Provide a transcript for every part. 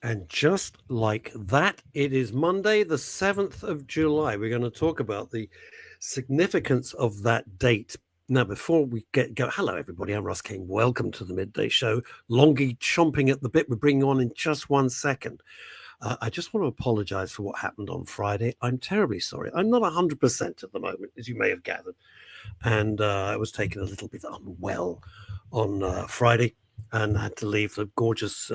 And just like that, it is Monday, the 7th of July. We're going to talk about the significance of that date. Now, before we go, hello, everybody. I'm Russ Kane. Welcome to the Midday Show. Longie chomping at the bit. We're bringing on in just 1 second. I just want to apologize for what happened on Friday. I'm terribly sorry. I'm not 100% at the moment, as you may have gathered. And I was taken a little bit unwell on Friday and had to leave the gorgeous,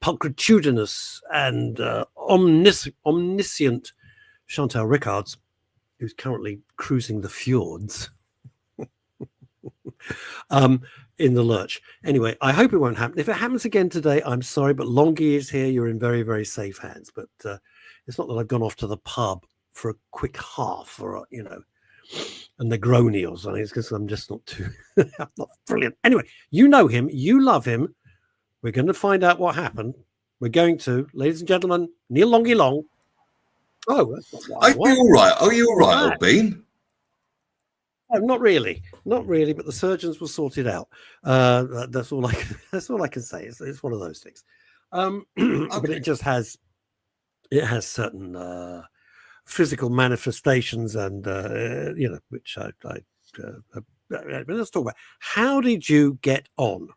pulchritudinous and omniscient Chantal Rickards, who's currently cruising the fjords in the lurch. Anyway, I hope it won't happen. If it happens again today, I'm sorry, but Longie is here. You're in very, very safe hands. But it's not that I've gone off to the pub for a quick half or, a Negroni or something. It's because I'm just not too, I'm not brilliant. Anyway, you know him. You love him. We're going to find out what happened. We're going to, ladies and gentlemen, Neil Longie Long. Oh, that's not why. Are you all right? Are you all right, old bean? No, not really, but the surgeons will sort it out. That's all I can say. It's one of those things. Okay. But it just has certain physical manifestations, and which I let's talk about. How did you get on?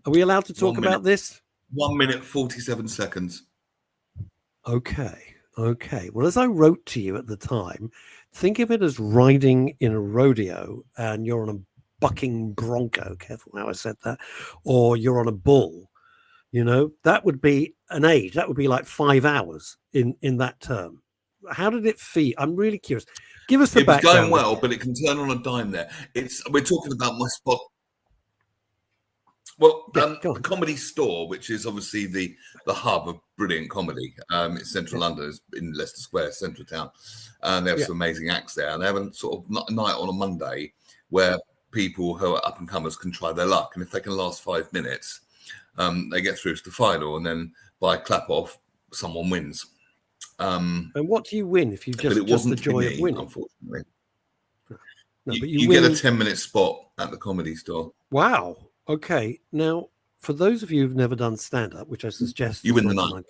Are we allowed to talk about this? 1 minute 47 seconds. Okay. Well, as I wrote to you at the time, think of it as riding in a rodeo and you're on a bucking bronco. Careful how I said that. Or you're on a bull. That would be an age. That would be like 5 hours in that term. How did it feel? I'm really curious. Give us the background. It's going well, but it can turn on a dime there. We're talking about my spot. Well, the Comedy Store, which is obviously the hub of brilliant comedy. It's central London, it's in Leicester Square, central town. And they have some amazing acts there. And they have a sort of night on a Monday where people who are up-and-comers can try their luck. And if they can last 5 minutes, they get through to the final. And then by clap-off, someone wins. And what do you win if you just the joy of winning? Unfortunately. No, but you get a 10-minute spot at the Comedy Store. Wow. Okay, now for those of you who've never done stand-up, which I suggest you win the night.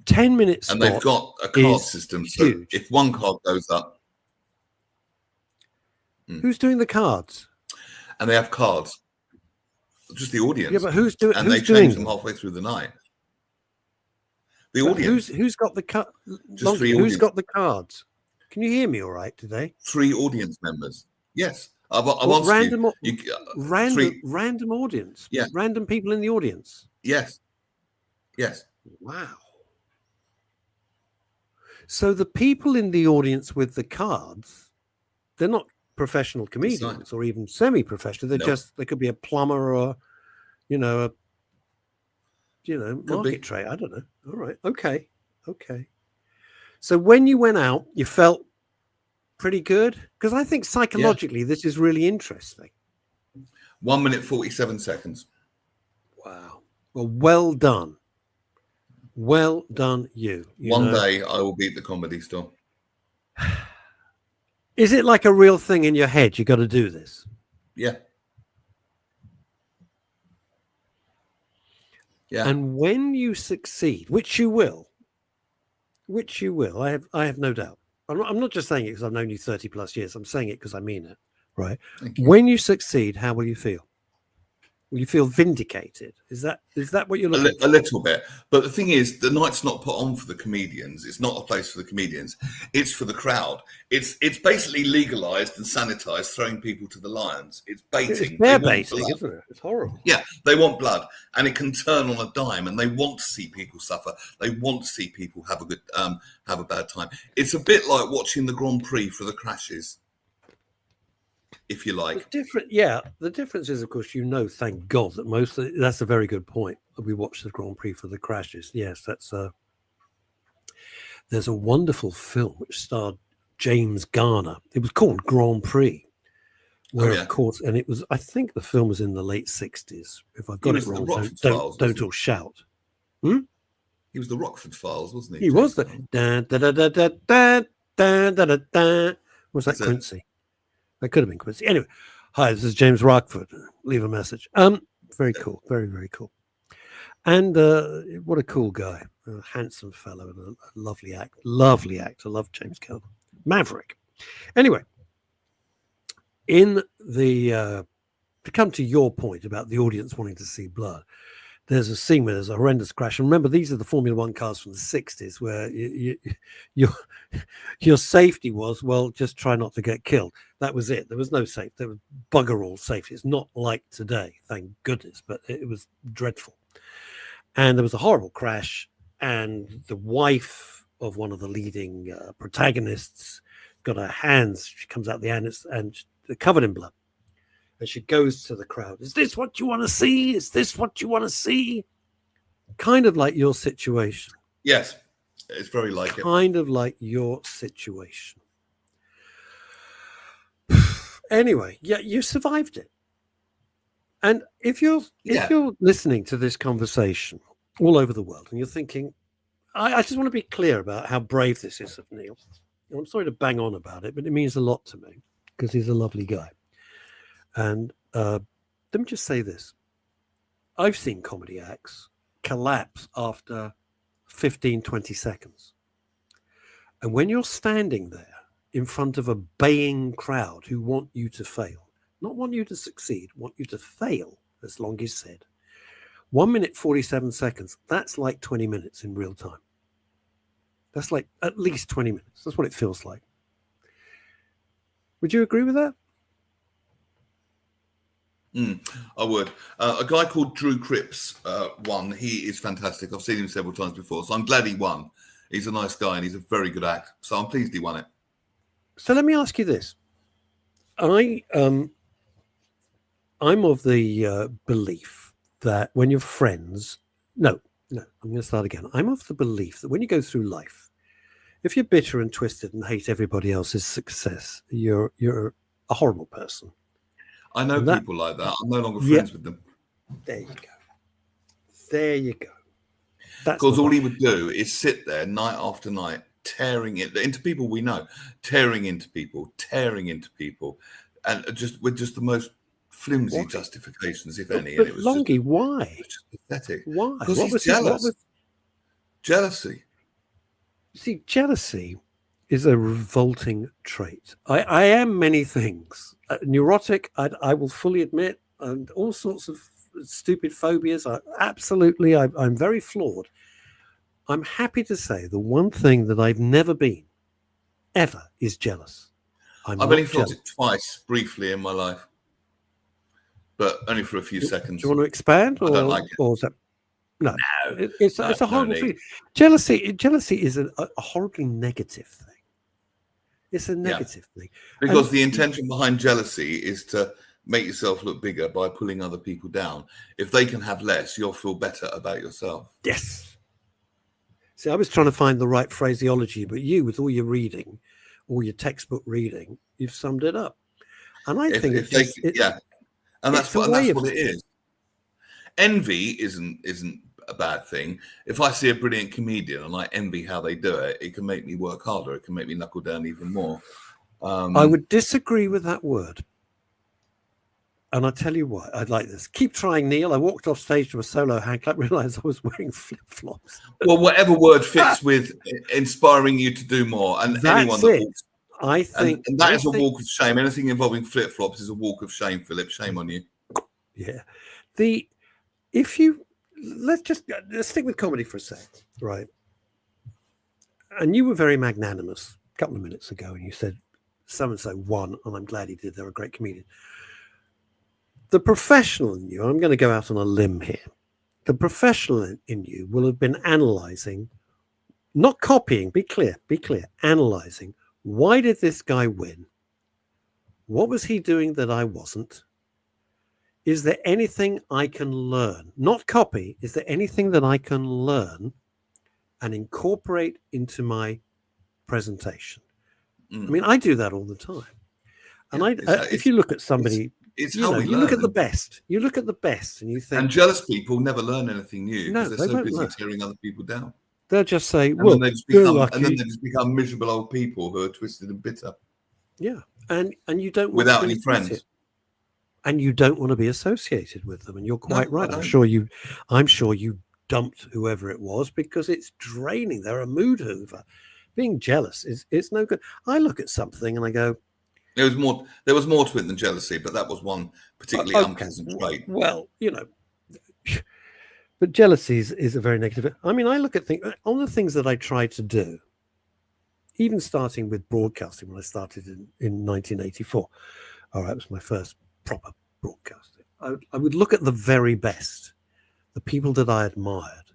10 minutes, and they've got a card system. So huge. If one card goes up, who's doing the cards? And they have cards, just the audience. Yeah, but who's doing? And they change them halfway through the night. The audience. Who's got the card? Who's got the cards? Can you hear me all right today? 3 audience members. Yes. I've asked random audience. Yeah. Random people in the audience. Yes. Wow. So the people in the audience with the cards, they're not professional comedians or even semi-professional. They could be a plumber or, market trade. I don't know. All right. Okay. So when you went out, you felt pretty good? Because I think psychologically this is really interesting. 1 minute 47 seconds. Wow. Well done. Well done, you. One day I will be at the Comedy Store. Is it like a real thing in your head? You got to do this. Yeah. And when you succeed, which you will, I have no doubt. I'm not just saying it because I've known you 30 plus years. I'm saying it because I mean it, right? When you succeed, how will you feel? Will you feel vindicated? Is that what you're looking for? A little bit. But the thing is, the night's not put on for the comedians. It's not a place for the comedians. It's for the crowd. It's basically legalized and sanitized, throwing people to the lions. It's baiting. It's their baiting, isn't it? It's horrible. Yeah, they want blood, and it can turn on a dime, and they want to see people suffer. They want to see people have a bad time. It's a bit like watching the Grand Prix for the crashes. If you like. The difference is, of course, thank God that that's a very good point. We watch the Grand Prix for the crashes. Yes, there's a wonderful film which starred James Garner. It was called Grand Prix, where of course, and it was, I think the film was in the late 60s. If I've got it wrong, don't all shout. He was the Rockford Files, wasn't he? He was the was that Quincy? That could have been Quincy. Anyway, hi, this is James Rockford. Leave a message. Very cool. Very, very cool. And what a cool guy. A handsome fellow and a lovely act. Lovely actor. Love James Cameron. Maverick. Anyway, in the to come to your point about the audience wanting to see blood, there's a scene where there's a horrendous crash. And remember, these are the Formula One cars from the 60s where your safety was, well, just try not to get killed. That was it. There was no safety. There was bugger all safety. It's not like today, thank goodness, but it was dreadful. And there was a horrible crash, and the wife of one of the leading protagonists got her hands, she comes out the end and they're covered in blood. And she goes to the crowd. Is this what you want to see? Is this what you want to see? Kind of like your situation. Yes, it's very like it. Kind of like your situation. Anyway, yeah, you survived it. And if you're listening to this conversation all over the world and you're thinking, I just want to be clear about how brave this is of Neil. I'm sorry to bang on about it, but it means a lot to me because he's a lovely guy. And let me just say this. I've seen comedy acts collapse after 15, 20 seconds. And when you're standing there in front of a baying crowd who want you to fail, not want you to succeed, want you to fail, as Longie said, 1 minute, 47 seconds, that's like 20 minutes in real time. That's like at least 20 minutes. That's what it feels like. Would you agree with that? I would. A guy called Drew Cripps won. He is fantastic. I've seen him several times before, so I'm glad he won. He's a nice guy and he's a very good act. So I'm pleased he won it. So let me ask you this. I'm of the belief that when you're friends, no, I'm going to start again. I'm of the belief that when you go through life, if you're bitter and twisted and hate everybody else's success, you're a horrible person. I know people like that. I'm no longer friends with them. There you go. There you go. Because all he would do is sit there night after night, tearing into people we know, tearing into people, and with just the most flimsy justifications, if any. But and it was Longie, why? Just pathetic. Why? Because he's jealous. Jealousy. See, jealousy is a revolting trait. I am many things. Neurotic, I will fully admit, and all sorts of stupid phobias. I'm very flawed. I'm happy to say the one thing that I've never been, ever, is jealous. I've only felt it twice, briefly, in my life, but only for a few seconds. Do you want to expand? I don't like it. Or is that... No, it's a horrible thing. Jealousy is a horribly negative thing. It's a negative thing. Because the intention behind jealousy is to make yourself look bigger by pulling other people down. If they can have less, you'll feel better about yourself. Yes. See, I was trying to find the right phraseology, but you, with all your reading, all your textbook reading, you've summed it up. And I think and that's what it is. Envy isn't a bad thing. If I see a brilliant comedian and I envy how they do it, it can make me work harder. It can make me knuckle down even more. I would disagree with that word. And I'll tell you why. I'd like this. Keep trying, Neil. I walked off stage to a solo hand clap, realized I was wearing flip-flops. Well, whatever word fits with inspiring you to do more. And that's anyone that walks, I think, and that is a walk of shame. Anything involving flip-flops is a walk of shame, Philip. Shame on you. Yeah. Let's stick with comedy for a sec, right? And you were very magnanimous a couple of minutes ago, and you said so-and-so won, and I'm glad he did. They're a great comedian. The professional in you, I'm going to go out on a limb here. The professional in you will have been analyzing, not copying, be clear, analyzing. Why did this guy win? What was he doing that I wasn't? Is there anything I can learn? Not copy. Is there anything that I can learn and incorporate into my presentation? I mean, I do that all the time. And if you look at somebody, you look at the best. You look at the best and you think... And jealous people never learn anything new because they're so busy tearing other people down. They'll just say, and then they just become miserable old people who are twisted and bitter. Yeah. And you don't... Without any friends. and you don't want to be associated with them. And you're quite No, I right. don't. I'm sure you dumped whoever it was because it's draining. They're a mood hoover. Being jealous is no good. I look at something and I go, There was more. There was more to it than jealousy, but that was one particularly okay, unpleasant trait. well, but jealousy is a very negative. I mean, I look at things on the things that I try to do, even starting with broadcasting when I started in 1984. All right, it was my first proper broadcasting. I would look at the very best, the people that I admired.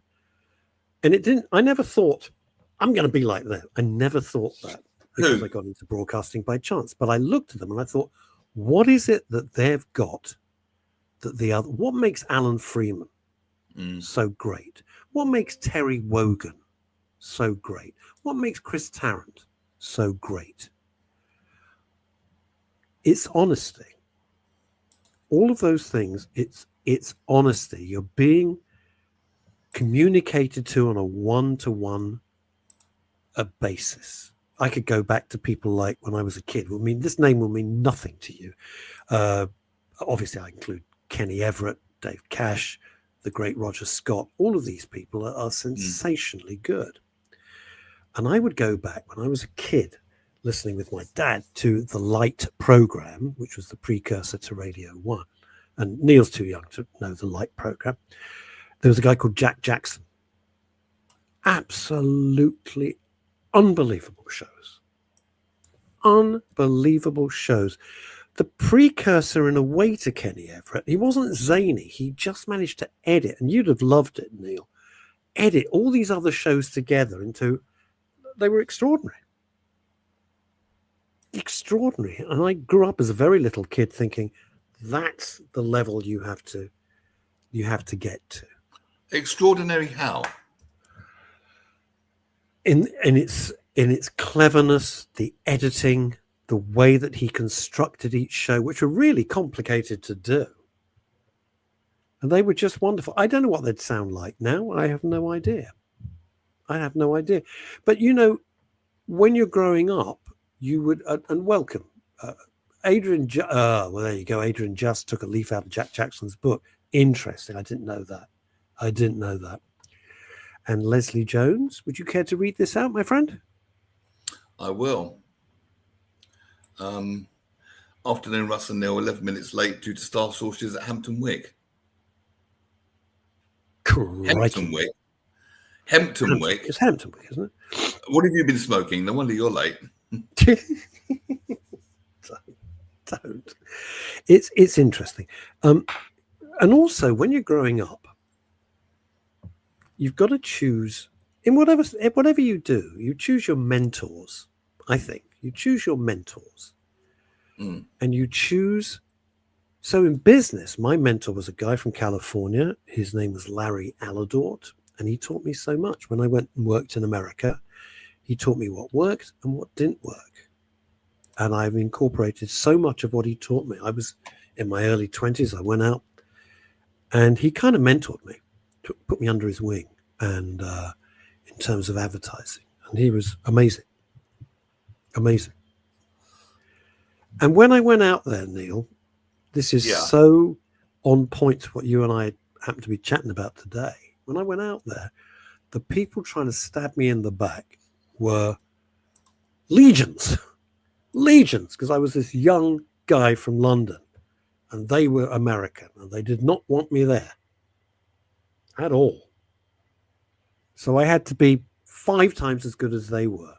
And I never thought, I'm going to be like them. I never thought that because Who? I got into broadcasting by chance. But I looked at them and I thought, what is it that they've got that what makes Alan Freeman so great? What makes Terry Wogan so great? What makes Chris Tarrant so great? It's honesty. All of those things, it's honesty. You're being communicated to on a one-to-one basis. I could go back to people like when I was a kid. I mean, this name will mean nothing to you. Obviously, I include Kenny Everett, Dave Cash, the great Roger Scott. All of these people are sensationally good. And I would go back when I was a kid, listening with my dad to the Light program, which was the precursor to Radio 1. And Neil's too young to know the Light program. There was a guy called Jack Jackson. Absolutely unbelievable shows. Unbelievable shows. The precursor in a way to Kenny Everett. He wasn't zany. He just managed to edit, and you'd have loved it, Neil, edit all these other shows together into, they were extraordinary. Extraordinary. And I grew up as a very little kid thinking that's the level you have to get to. Extraordinary how? In its cleverness, the editing, the way that he constructed each show, which were really complicated to do. And they were just wonderful. I don't know what they'd sound like now. I have no idea. But, when you're growing up, you would, and welcome, Adrian, well, there you go. Adrian just took a leaf out of Jack Jackson's book. Interesting. I didn't know that. And Leslie Jones, would you care to read this out, my friend? I will. Afternoon, Russ and Neil, 11 minutes late due to staff shortages at Hampton Wick. Hampton Wick. It's Hampton Wick, isn't it? What have you been smoking? No wonder you're late. Don't. It's interesting. And also, when you're growing up, you've got to choose in whatever you do. You choose your mentors. I think you choose your mentors, and you choose. So in business, my mentor was a guy from California. His name was Larry Aladort, and he taught me so much. When I went and worked in America, he taught me what worked and what didn't work, and I've incorporated so much of what he taught me. I was in my early 20s. I went out, and he kind of mentored me. Put me under his wing, and in terms of advertising, and he was amazing. And when I went out there, Neil, this is so on point to what you and I happen to be chatting about today. When I went out there, the people trying to stab me in the back were legions, because I was this young guy from London, and they were American, and they did not want me there at all. So I had to be 5 times as good as they were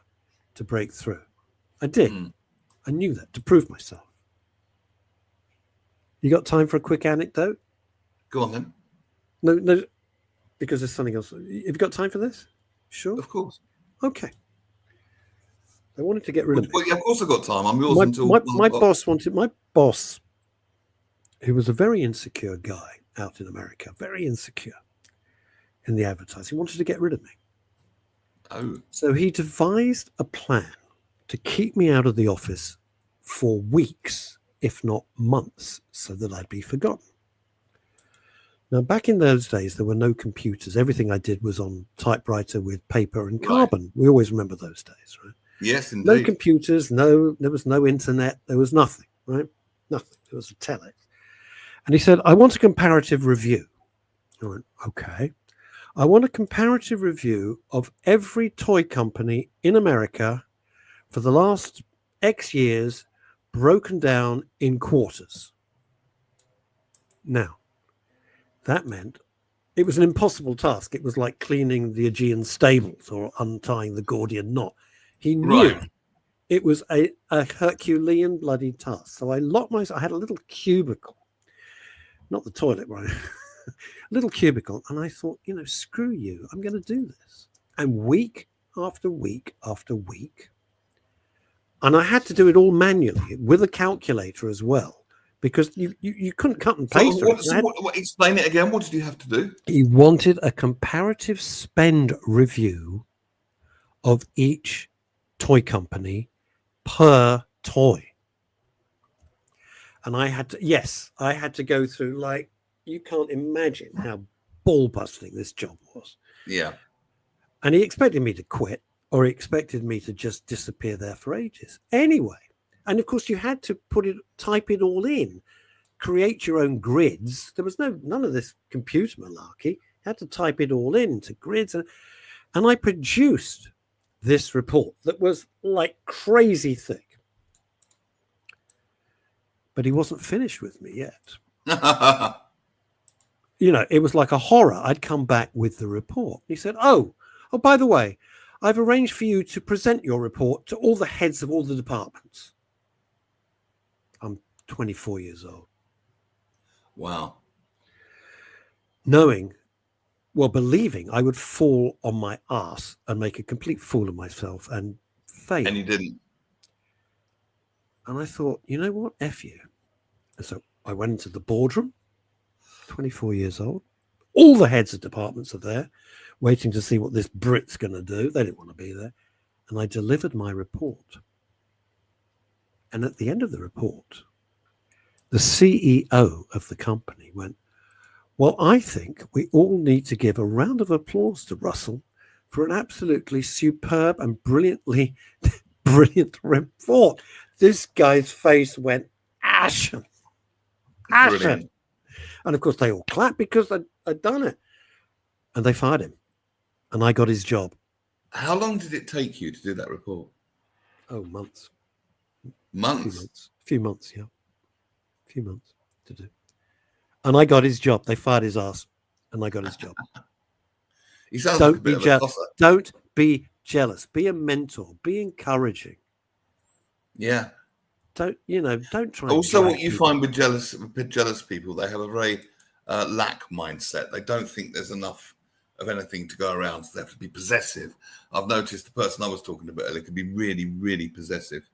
to break through. I did. I knew that, to prove myself. You got time for a quick anecdote? Go on then. No, because there's something else. Have you got time for this? Sure. Of course. Okay. They wanted to get rid of me. Well, yeah, of course I've got time. I'm yours until my boss, who was a very insecure guy out in America, very insecure in the advertising, wanted to get rid of me. Oh. So he devised a plan to keep me out of the office for weeks, if not months, so that I'd be forgotten. Now, back in those days, there were no computers. Everything I did was on typewriter with paper and carbon. Right. We always remember those days, right? Yes, indeed. No computers, there was no internet, there was nothing, right? Nothing. There was a telex. And he said, I want a comparative review. I went, okay. I want a comparative review of every toy company in America for the last X years, broken down in quarters. Now, that meant it was an impossible task. It was like cleaning the Aegean stables or untying the Gordian knot. He knew Right. it was a Herculean bloody task. So I locked myself. I had a little cubicle, not the toilet, right? A little cubicle. And I thought, screw you. I'm going to do this. And week after week after week, and I had to do it all manually with a calculator as well, because you couldn't cut and paste. Explain it again. What did you have to do? He wanted a comparative spend review of each toy company per toy. And I had to go through, like, you can't imagine how ball busting this job was. Yeah. And he expected me to quit, or he expected me to just disappear there for ages. Anyway, and of course you had to type it all in, create your own grids. There was none of this computer malarkey. You had to type it all into grids. And I produced this report that was like crazy thick. But he wasn't finished with me yet. It was like a horror. I'd come back with the report. He said, oh, by the way, I've arranged for you to present your report to all the heads of all the departments. I'm 24 years old. Wow. Believing I would fall on my ass and make a complete fool of myself and fail. And you didn't. And I thought, you know what? F you. And so I went into the boardroom, 24 years old. All the heads of departments are there, waiting to see what this Brit's going to do. They didn't want to be there. And I delivered my report. And at the end of the report, the CEO of the company went, well, I think we all need to give a round of applause to Russell for an absolutely superb and brilliant report. This guy's face went ashen. Brilliant. And of course, they all clapped because I'd done it. And they fired him. And I got his job. How long did it take you to do that report? Oh, months. Months? A few months, yeah. A few months to do. And I got his job. They fired his ass. And I got his job. He sounds like a bit of a tosser. Don't be jealous. Be a mentor. Be encouraging. Yeah. Don't try. Also, what you find with jealous people, they have a very lack mindset. They don't think there's enough of anything to go around, so they have to be possessive. I've noticed the person I was talking about earlier can be really, really possessive.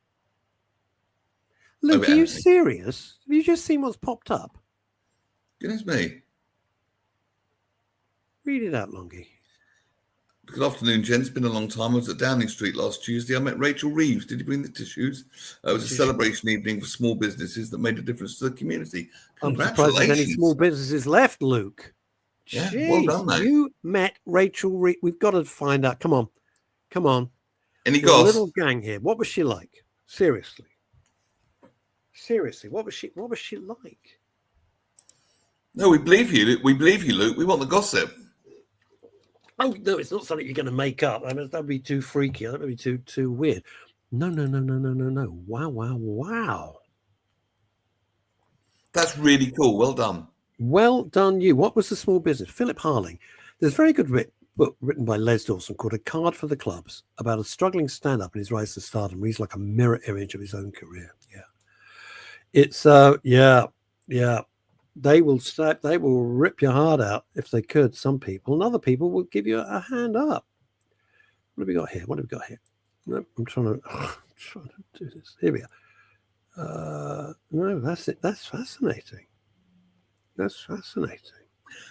Luke, are you serious? Have you just seen what's popped up? Goodness me. Read it out, Longie. Good afternoon, gents. It's been a long time. I was at Downing Street last Tuesday. I met Rachel Reeves. Did you bring the tissues? It was a celebration evening for small businesses that made a difference to the community. Congratulations. I'm surprised there's any small businesses left, Luke. Yeah, jeez, well done, mate. You met Rachel Reeves. We've got to find out. Come on. Any goss? A little gang here. What was she like? Seriously, what was she like? No, we believe you. We believe you, Luke. We want the gossip. Oh no, it's not something you're going to make up. I mean, that'd be too freaky. That would be too weird. No. Wow. That's really cool. Well done. Well done, you. What was the small business? Philip Harling. There's a very good book written by Les Dawson called A Card for the Clubs about a struggling stand-up in his rise to stardom. He's like a mirror image of his own career. Yeah. It's yeah. They will rip your heart out if they could, some people, and other people will give you a hand up. What have we got here? No, I'm trying to do this. Here we are. No, that's it. That's fascinating.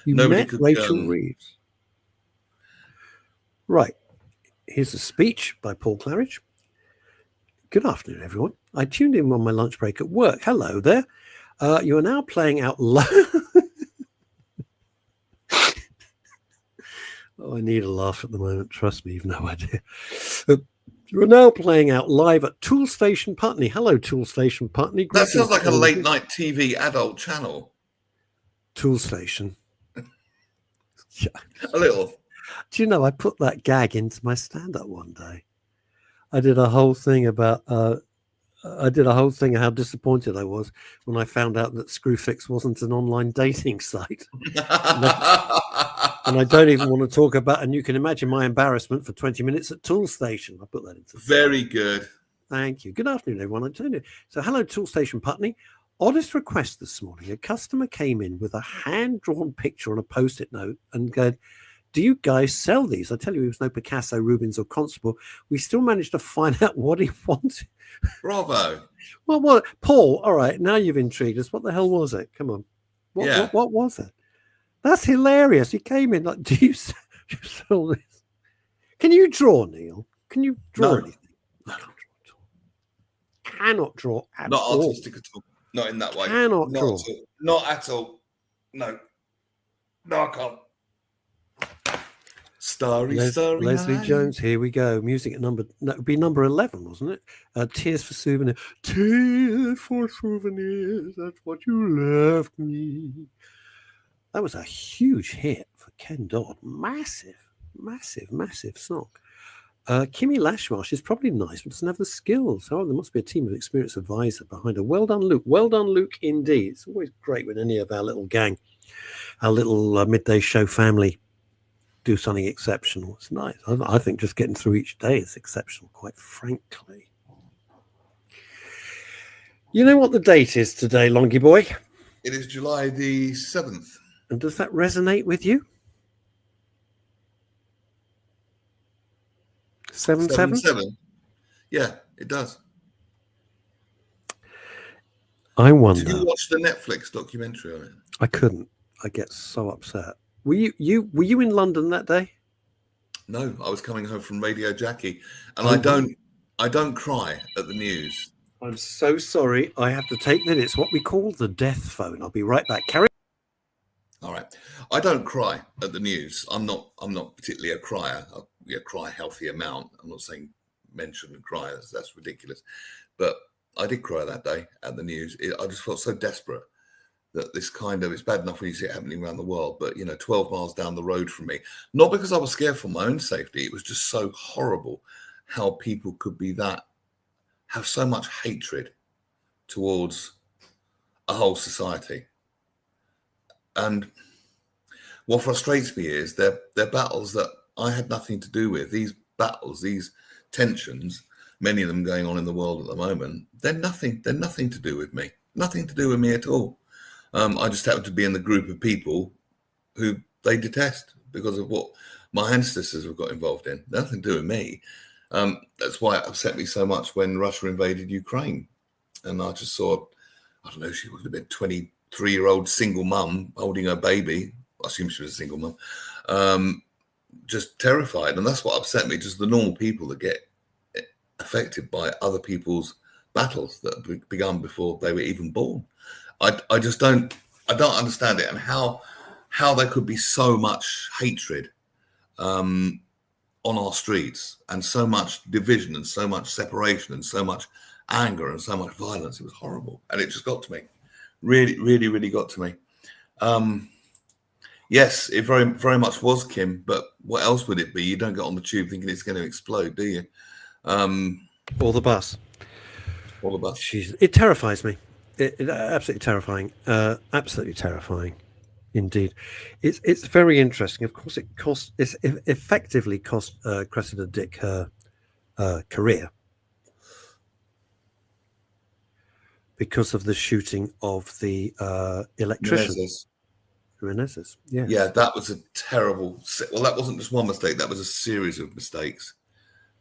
You met Rachel Reeves. Right. Here's a speech by Paul Claridge. Good afternoon, everyone. I tuned in on my lunch break at work. Hello there. You are now playing out loud. Oh, I need a laugh at the moment. Trust me, you've no idea. You're now playing out live at Tool Station Putney. Hello, Tool Station Putney. That sounds like a late night TV adult channel. Tool Station. A little. Do you know, I put that gag into my stand-up one day. I did a whole thing about how disappointed I was when I found out that Screwfix wasn't an online dating site. And I don't even want to talk about, and you can imagine my embarrassment for 20 minutes at Tool Station. I put that into. Very good. Thank you. Good afternoon, everyone. I'm telling you. So, hello, Tool Station Putney. Honest request this morning. A customer came in with a hand-drawn picture on a post-it note and said, "Do you guys sell these?" I tell you, it was no Picasso, Rubens, or Constable. We still managed to find out what he wanted. Bravo. Well, what, Paul? All right, now you've intrigued us. What the hell was it? Come on. What was it? That's hilarious. He came in like, "Do you sell this?" Can you draw, Neil? Can you draw anything? No. Cannot draw at Not all. artistic at all. Not in that way. Cannot draw. Not at all. No, I can't. Starry Leslie night. Jones, here we go. Music at that would be number 11, wasn't it? Tears for Souvenirs. Tears for Souvenirs, that's what you left me. That was a huge hit for Ken Dodd. Massive song. Kimmy Lashmarsh is probably nice, but doesn't have the skills. Oh, there must be a team of experienced advisor behind her. Well done, Luke. Well done, Luke, indeed. It's always great when any of our little gang, our little midday show family do something exceptional. It's nice. I think just getting through each day is exceptional, quite frankly. You know what the date is today, Longie boy? It is July the 7th. And does that resonate with you? 7-7? Yeah, it does. I wonder. Did you watch the Netflix documentary on it? I couldn't. I get so upset. Were you in London that day? No, I was coming home from Radio Jackie, and I don't cry at the news. I'm so sorry. I have to take that. It's what we call the death phone. I'll be right back. Carry. All right. I don't cry at the news. I'm not particularly a crier. I cry a healthy amount. I'm not saying men shouldn't cry. That's ridiculous. But I did cry that day at the news. I just felt so desperate that this it's bad enough when you see it happening around the world, but 12 miles down the road from me, not because I was scared for my own safety. It was just so horrible how people could have so much hatred towards a whole society. And what frustrates me is they're battles that I had nothing to do with. These battles, these tensions, many of them going on in the world at the moment, they're nothing to do with me. Nothing to do with me at all. I just happen to be in the group of people who they detest because of what my ancestors have got involved in. Nothing to do with me. That's why it upset me so much when Russia invaded Ukraine. And I just saw, I don't know, she would have been 23-year-old single mum holding her baby. I assume she was a single mum. Just terrified. And that's what upset me, just the normal people that get affected by other people's battles that have begun before they were even born. I don't understand it, and how there could be so much hatred on our streets, and so much division, and so much separation, and so much anger, and so much violence. It was horrible, and it just got to me. Really, really, really got to me. Yes, it very, very much was, Kim. But what else would it be? You don't get on the tube thinking it's going to explode, do you? Or the bus. Or the bus. It terrifies me. It absolutely terrifying. Absolutely terrifying, indeed. It's very interesting. Of course, it effectively cost Cressida Dick her career because of the shooting of the electrician. Menezes. Yeah. Yeah, that was a terrible. Well, that wasn't just one mistake. That was a series of mistakes.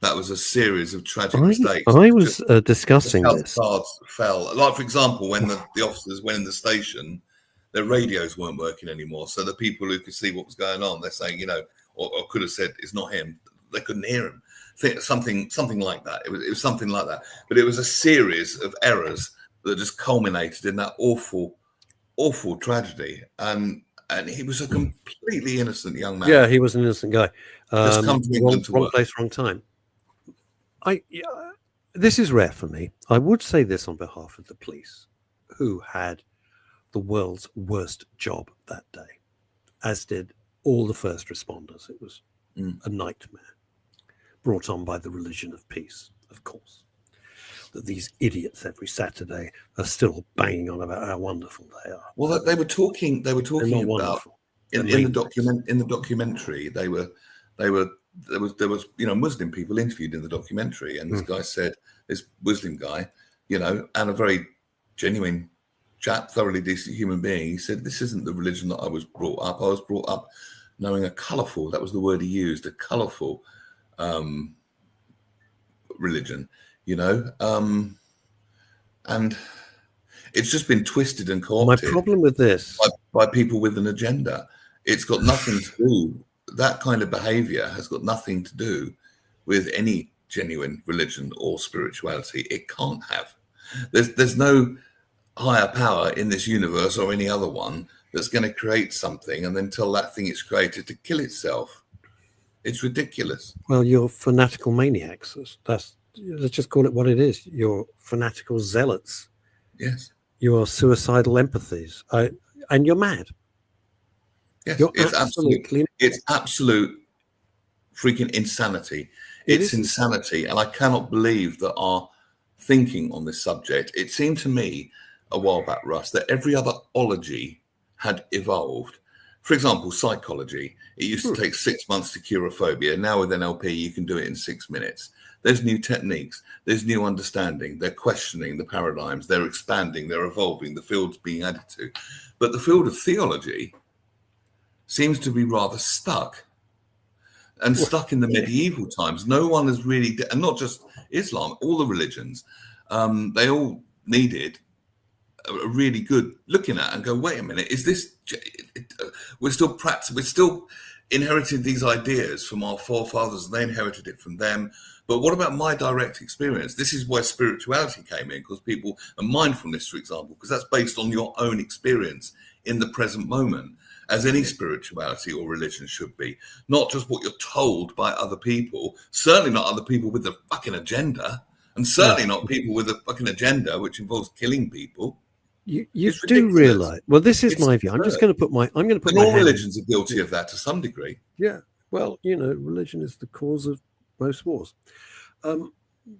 That was a series of tragic mistakes. I was discussing this. Cards fell. Like, for example, when the officers went in the station, their radios weren't working anymore. So the people who could see what was going on, they're saying, or could have said, it's not him. They couldn't hear him. Something like that. It was something like that. But it was a series of errors that just culminated in that awful, awful tragedy. And he was a completely innocent young man. Yeah, he was an innocent guy. Just come to England to wrong work. place, wrong time. This is rare for me. I would say this on behalf of the police, who had the world's worst job that day, as did all the first responders. It was a nightmare brought on by the religion of peace, of course. That these idiots every Saturday are still banging on about how wonderful they are. Well, they were talking. They were talking about wonderful. in the documentary. There was Muslim people interviewed in the documentary, and this guy said, this Muslim guy, and a very genuine chap, thoroughly decent human being. He said, "This isn't the religion that I was brought up. I was brought up knowing a colourful." That was the word he used, a colourful religion. And it's just been twisted and co-opted. My problem with this by people with an agenda. It's got nothing to do. That kind of behaviour has got nothing to do with any genuine religion or spirituality. It can't have. There's no higher power in this universe or any other one that's going to create something and then tell that thing it's created to kill itself. It's ridiculous. Well, you're fanatical maniacs. Let's just call it what it is. You're fanatical zealots. Yes. You are suicidal empathies. And you're mad. Yes, you're it's absolute freaking insanity. It's insanity. And I cannot believe that our thinking on this subject, it seemed to me a while back, Russ, that every other ology had evolved. For example, psychology. It used to take 6 months to cure a phobia. Now with NLP, you can do it in 6 minutes. There's new techniques. There's new understanding. They're questioning the paradigms. They're expanding. They're evolving. The field's being added to. But the field of theology seems to be rather stuck. And stuck in the medieval times. No one has really, and not just Islam, all the religions, they all needed a really good looking at and go, wait a minute, is this, we're still inheriting these ideas from our forefathers and they inherited it from them. But what about my direct experience? This is where spirituality came in, because people, and mindfulness, for example, because that's based on your own experience in the present moment, as any spirituality or religion should be. Not just what you're told by other people, certainly not other people with a fucking agenda, and certainly not people with a fucking agenda which involves killing people. You do realise. Well, this is my view. I'm going to put my all religions are guilty of that to some degree. Yeah. Well, religion is the cause of most wars.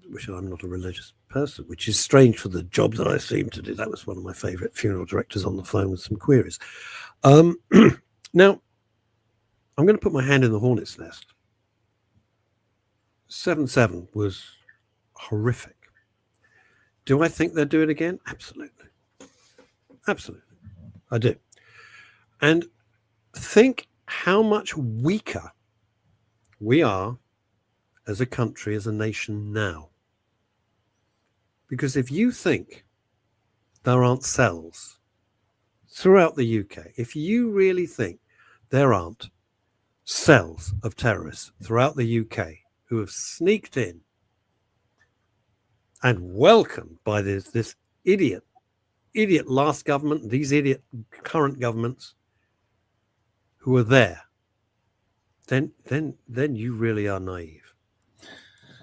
Which I'm not a religious person, which is strange for the job that I seem to do. That was one of my favourite funeral directors on the phone with some queries. Now, I'm going to put my hand in the hornet's nest. 7/7 was horrific. Do I think they'll do it again? Absolutely. Absolutely. I do. And think how much weaker we are as a country, as a nation now. Because if you think there aren't cells throughout the UK, if you really think there aren't cells of terrorists throughout the UK who have sneaked in and welcomed by this idiot last government, these idiot current governments who are there, then you really are naive.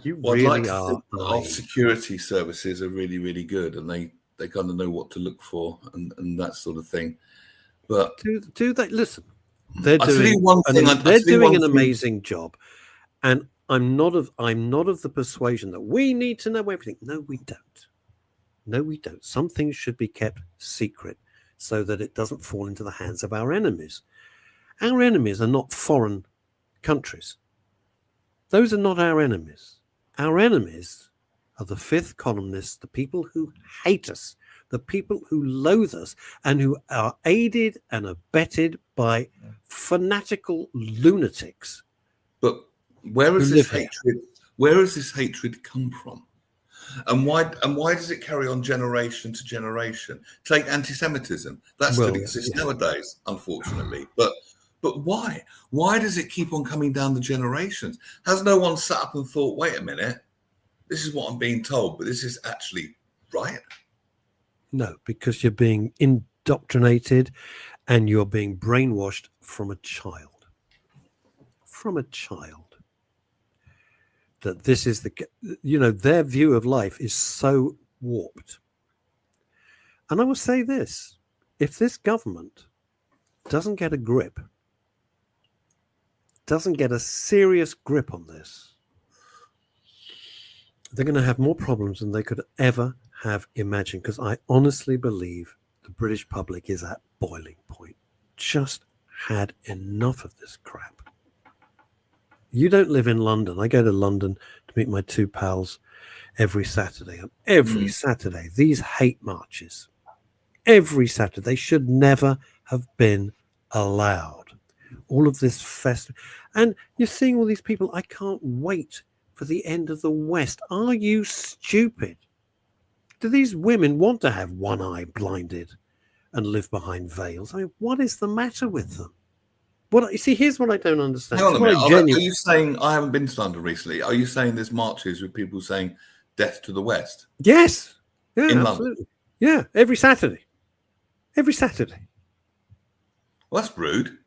I'd like to think that our security services are really, really good, and they kind of know what to look for and that sort of thing. But do they listen? They're doing an amazing job, and I'm not of the persuasion that we need to know everything. No, we don't. No, we don't. Some things should be kept secret so that it doesn't fall into the hands of our enemies. Our enemies are not foreign countries. Those are not our enemies. Our enemies are the fifth columnists, the people who hate us, the people who loathe us, and who are aided and abetted by fanatical lunatics. But where has this hatred? Where has this hatred come from? And why does it carry on generation to generation? Take anti-Semitism. That still exists nowadays, unfortunately. But why? Why does it keep on coming down the generations? Has no one sat up and thought, wait a minute, this is what I'm being told, but this is actually right? No, because you're being indoctrinated and you're being brainwashed from a child. From a child. That this is their view of life is so warped. And I will say this, if this government doesn't get a grip, doesn't get a serious grip on this, they're going to have more problems than they could ever have imagined, because I honestly believe the British public is at boiling point. Just had enough of this crap. You don't live in London. I go to London to meet my two pals every Saturday. And every Saturday, these hate marches, every Saturday, they should never have been allowed. All of this and you're seeing all these people. I can't wait for the end of the West. Are you stupid? Do these women want to have one eye blinded and live behind veils? I mean, what is the matter with them? You see, here's what I don't understand. Hang on a minute. Are you saying, I haven't been to London recently, are you saying there's marches with people saying death to the West? Yes. Yeah, in absolutely. London? Yeah, every Saturday. Every Saturday. Well, that's rude.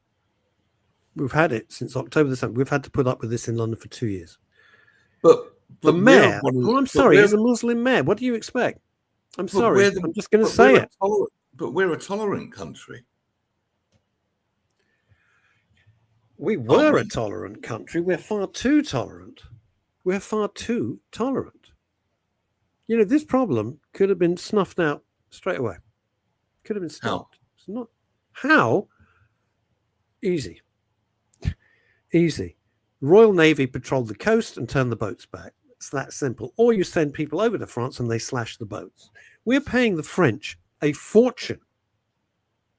We've had it since October the 7th. We've had to put up with this in London for 2 years. But the mayor, I'm sorry, he's a Muslim mayor. What do you expect? I'm sorry. I'm just going to say it. But we're a tolerant country. We were a tolerant country. We're far too tolerant. We're far too tolerant. You know, this problem could have been snuffed out straight away. Could have been stopped. It's not. How? Easy. Easy. Royal Navy patrolled the coast and turned the boats back. It's that simple. Or you send people over to France and they slash the boats. We're paying the French a fortune.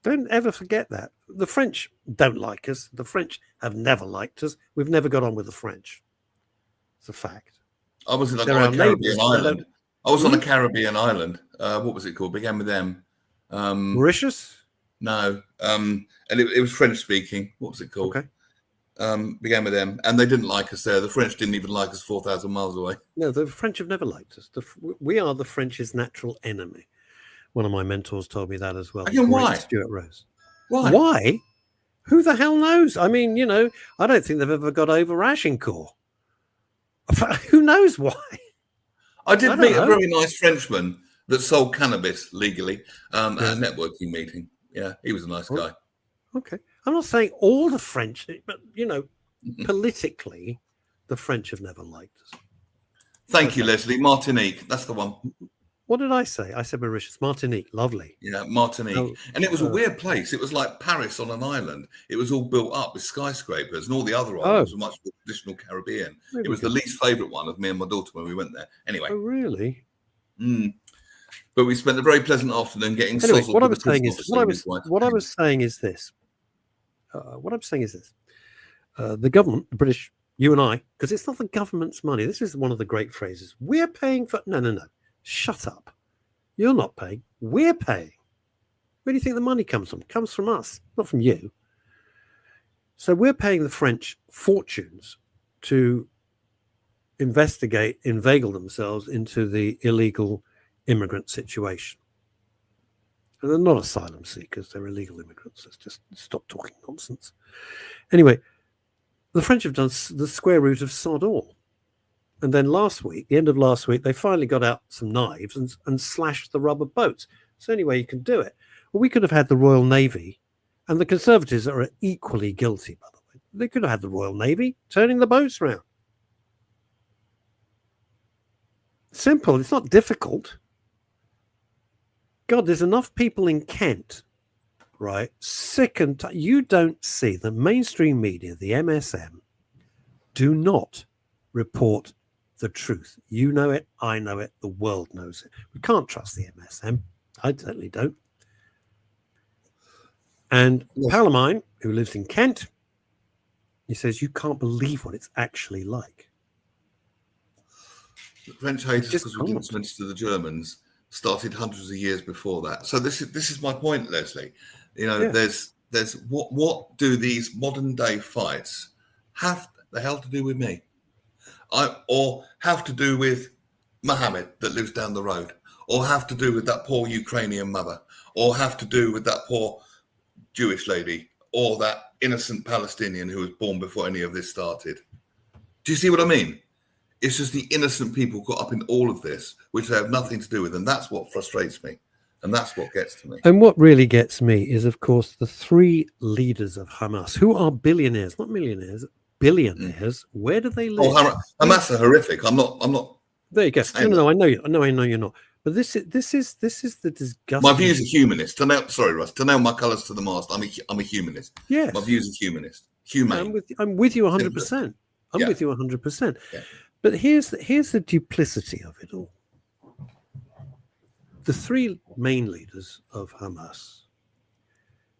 Don't ever forget that. The French don't like us. The French have never liked us. We've never got on with the French. It's a fact. I was on a Caribbean island. I was on a Caribbean island. What was it called? Began with M. Mauritius? No. And it was French speaking. What was it called? Okay. Began with M. And they didn't like us there. The French didn't even like us 4,000 miles away. No, the French have never liked us. We are the French's natural enemy. One of my mentors told me that as well. Again, why? Stuart Rose. Why? Why? Who the hell knows? I mean, you know, I don't think they've ever got over Agincourt. Who knows why? I did meet a very nice Frenchman that sold cannabis legally at a networking meeting. Yeah, he was a nice guy. Okay. I'm not saying all the French, but, you know, politically, the French have never liked us. Thank you, Leslie. Martinique. That's the one. What did I say? I said Mauritius. Martinique. Lovely. Yeah, Martinique. And it was a weird place. It was like Paris on an island. It was all built up with skyscrapers, and all the other islands were much more traditional Caribbean. It was the least favourite one of me and my daughter when we went there. Anyway. Oh, really? But we spent a very pleasant afternoon getting sozzled. What I'm saying is this. The government, the British, you and I, because it's not the government's money. This is one of the great phrases. We're paying for... No. Shut up. You're not paying. We're paying. Where do you think the money comes from? It comes from us, not from you. So we're paying the French fortunes to inveigle themselves into the illegal immigrant situation. And they're not asylum seekers, they're illegal immigrants. Let's just stop talking nonsense. Anyway, the French have done the square root of sod all. And then the end of last week, they finally got out some knives and slashed the rubber boats. It's the only way you can do it. Well, we could have had the Royal Navy, and the Conservatives are equally guilty, by the way. They could have had the Royal Navy turning the boats round. Simple. It's not difficult. God, there's enough people in Kent, right? Sick and tired. You don't see the mainstream media, the MSM, do not report the truth. You know it, I know it, the world knows it. We can't trust the MSM. I certainly don't. And a pal of mine who lives in Kent, he says, you can't believe what it's actually like. The French hate us because we didn't submit to the Germans started hundreds of years before that. So this is my point, Leslie. You know, there's what do these modern day fights have the hell to do with me? Or have to do with Mohammed that lives down the road, or have to do with that poor Ukrainian mother, or have to do with that poor Jewish lady, or that innocent Palestinian who was born before any of this started. Do you see what I mean? It's just the innocent people caught up in all of this, which they have nothing to do with, and that's what frustrates me. And that's what gets to me. And what really gets me is, of course, the three leaders of Hamas, who are billionaires, not millionaires, billionaires. Where do they live? Oh, Hamas are horrific. I'm not. There you go. saying No, that. I know you. I know you're not. But this is the disgusting. My views are humanist. Sorry, Russ. To nail my colours to the mast, I'm a humanist. Yes. My views are humanist. Humane. I'm with you 100%. I'm with you 100%. Yeah. But here's the duplicity of it all. The three main leaders of Hamas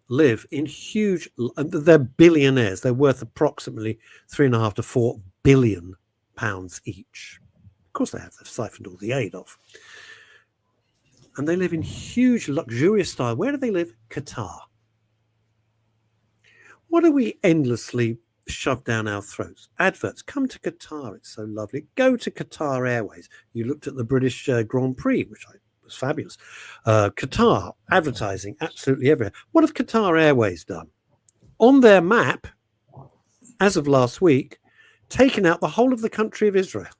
live in huge. They're billionaires. They're worth approximately £3.5 to £4 billion each. Of course, they've siphoned all the aid off. And they live in huge, luxurious style. Where do they live? Qatar. What do we endlessly shove down our throats? Adverts. Come to Qatar. It's so lovely. Go to Qatar Airways. You looked at the British Grand Prix, which was fabulous. Qatar, advertising absolutely everywhere. What have Qatar Airways done? On their map, as of last week, taken out the whole of the country of Israel.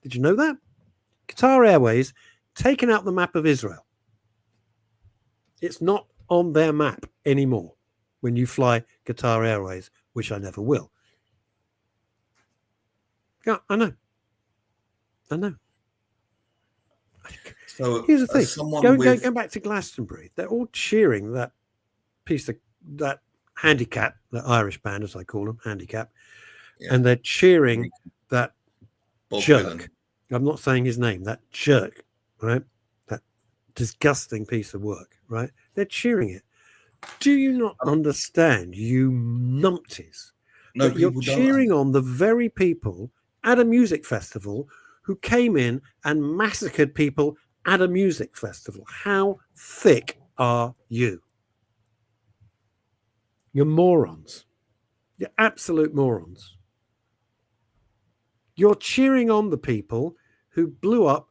Did you know that? Qatar Airways taken out the map of Israel. It's not on their map anymore when you fly Qatar Airways, which I never will. Yeah, I know. So here's the thing. Go back to Glastonbury. They're all cheering that that handicap, that Irish band, as I call them, handicap, and they're cheering that jerk. I'm not saying his name. That jerk, right? That disgusting piece of work, right? They're cheering it. Do you not understand, you numpties? No, that you're cheering on the very people at a music festival who came in and massacred people at a music festival. How thick are you? You're morons. You're absolute morons. You're cheering on the people who blew up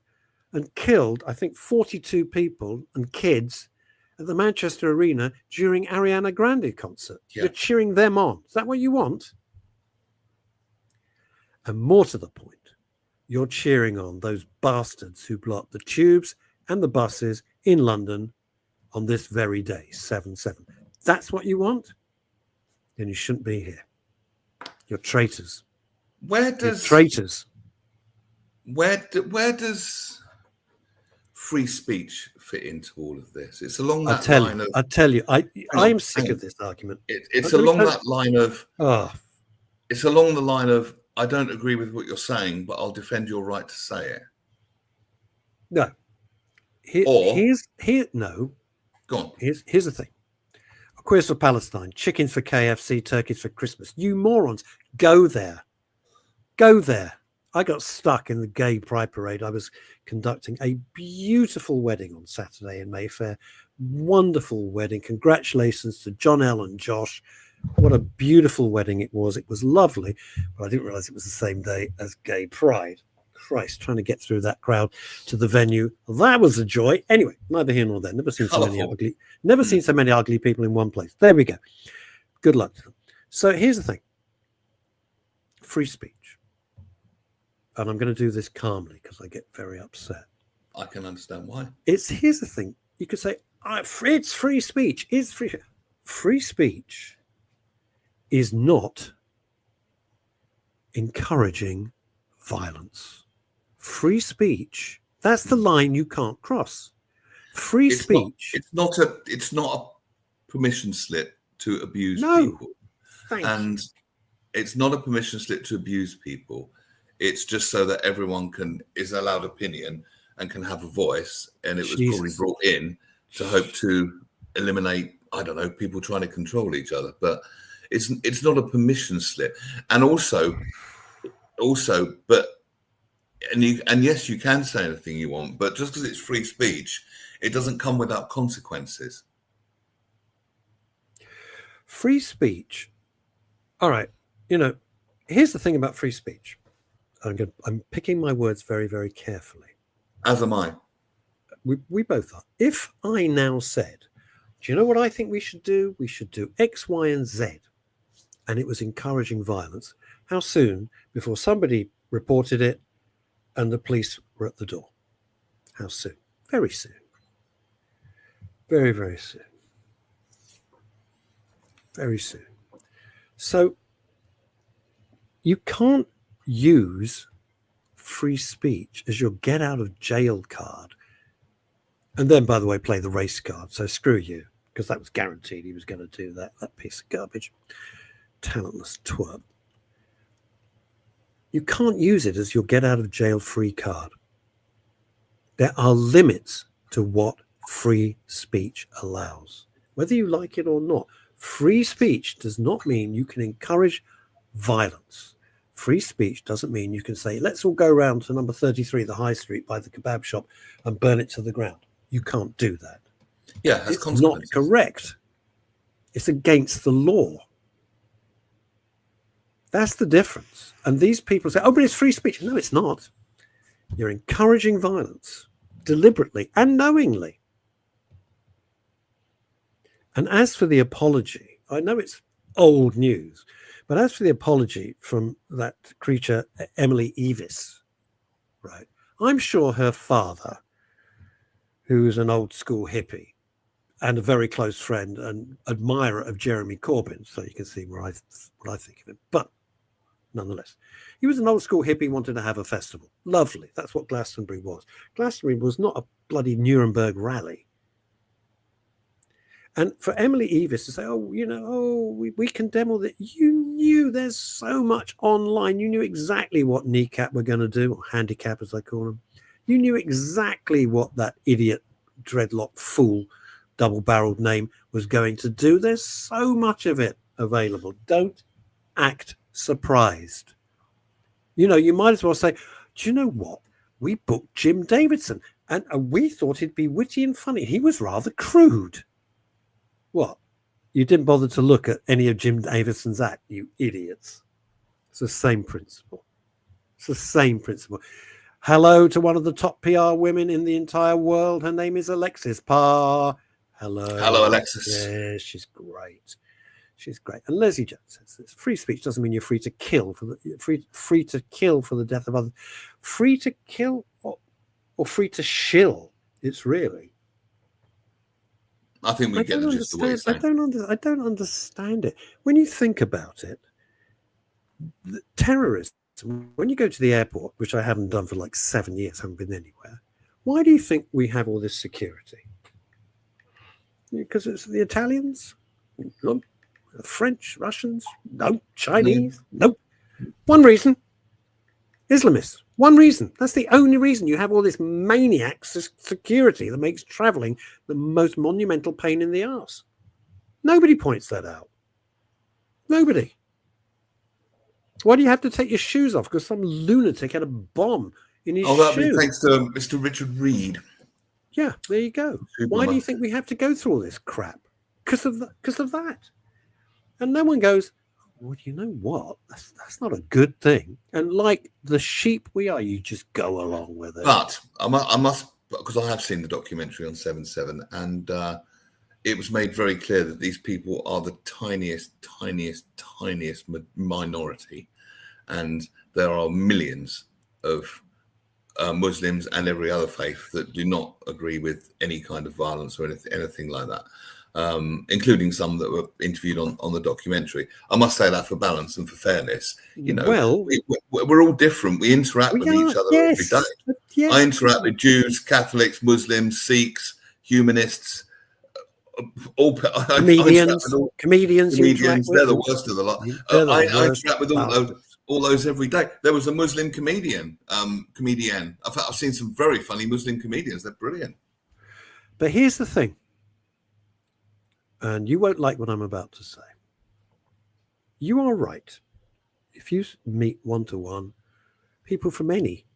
and killed, I think, 42 people and kids at the Manchester Arena during Ariana Grande concert. Yeah. You're cheering them on. Is that what you want? And more to the point, you're cheering on those bastards who blew up the tubes and the buses in London on this very day, 7/7. That's what you want? Then you shouldn't be here. You're traitors. You're traitors. Where does free speech fit into all of this? It's along that line of... I tell you, I'm sick of this argument. It's along that line of... It's along the line of, I don't agree with what you're saying, but I'll defend your right to say it. No. No. Go on. Here's the thing. Queers for Palestine, chickens for KFC, turkeys for Christmas. You morons, go there. Go there. I got stuck in the gay pride parade. I was conducting a beautiful wedding on Saturday in Mayfair. Wonderful wedding. Congratulations to John L. and Josh. What a beautiful wedding it was. It was lovely, but I didn't realize it was the same day as gay pride. Christ, trying to get through that crowd to the venue. That was a joy. Anyway, neither here nor there. Never seen so many ugly people in one place. There we go. Good luck to them. So here's the thing. Free speech. And I'm going to do this calmly because I get very upset. I can understand why. Here's the thing. You could say, it's free speech. It's free. Free speech is not encouraging violence. Free speech, that's the line you can't cross. Free speech. It's not a permission slip to abuse people. And it's not a permission slip to abuse people. It's just so that everyone is allowed opinion and can have a voice. And it was probably brought in to hope to eliminate, I don't know, people trying to control each other. But it's not a permission slip. And also, yes, you can say anything you want, but just because it's free speech, it doesn't come without consequences. Free speech. All right. Here's the thing about free speech. I'm picking my words very, very carefully. As am I. We both are. If I now said, do you know what I think we should do? We should do X, Y, and Z. And it was encouraging violence. How soon before somebody reported it and the police were at the door? How soon? Very soon. Very, very soon. Very soon. So you can't use free speech as your get out of jail card. And then, by the way, play the race card. So screw you, because that was guaranteed he was going to do that. That piece of garbage. Talentless twerp. You can't use it as your get out of jail free card. There are limits to what free speech allows, whether you like it or not. Free speech does not mean you can encourage violence. Free speech doesn't mean you can say, let's all go round to number 33, the high street by the kebab shop, and burn it to the ground. You can't do that. Yeah, it's not correct. It's against the law. That's the difference. And these people say, oh, but it's free speech. No, it's not. You're encouraging violence deliberately and knowingly. And as for the apology, I know it's old news, but as for the apology from that creature, Emily Evis, right? I'm sure her father, who's an old school hippie and a very close friend and admirer of Jeremy Corbyn, so you can see what I think of him. But nonetheless, he was an old school hippie, wanted to have a festival. Lovely. That's what Glastonbury was. Glastonbury was not a bloody Nuremberg rally. And for Emily Evis to say, we condemn all that. You knew there's so much online. You knew exactly what kneecap were going to do, or handicap as I call them. You knew exactly what that idiot, dreadlock fool, double-barreled name was going to do. There's so much of it available. Don't act surprised. You might as well say, do you know what? We booked Jim Davidson, and we thought he'd be witty and funny. He was rather crude. What? You didn't bother to look at any of Jim Davidson's act, you idiots. It's the same principle. It's the same principle. Hello to one of the top PR women in the entire world. Her name is Alexis Parr. Hello, Alexis. Yeah, she's great. She's great. And Leslie Jones says this: free speech doesn't mean you're free to kill for the free to kill for the death of others. Free to kill or free to shill. It's really. I think we get the gist of what you're saying. I don't understand it. When you think about it, terrorists, when you go to the airport, which I haven't done for like 7 years, haven't been anywhere, why do you think we have all this security? Because it's the Italians? No. French, Russians? No. Chinese? No. One reason. Islamists. One reason. That's the only reason you have all this maniac security that makes traveling the most monumental pain in the arse. Nobody points that out. Nobody. Why do you have to take your shoes off? Because some lunatic had a bomb in his shoe. That'd be thanks to Mr. Richard Reed. Yeah, there you go. Why do you think we have to go through all this crap? Because of that. And no one goes, well, you know what? That's not a good thing. And like the sheep we are, you just go along with it. But I must, because I have seen the documentary on 7/7, and it was made very clear that these people are the tiniest minority, and there are millions of Muslims and every other faith that do not agree with any kind of violence or anything like that. Including some that were interviewed on the documentary. I must say that for balance and for fairness, we're all different. We interact with each other every day. Yes. I interact with Jews, Catholics, Muslims, Sikhs, humanists, all comedians. They're the worst of the lot. I interact with all those every day. There was a Muslim comedian. I've seen some very funny Muslim comedians. They're brilliant. But here's the thing. And you won't like what I'm about to say. You are right. If you meet one-to-one people from any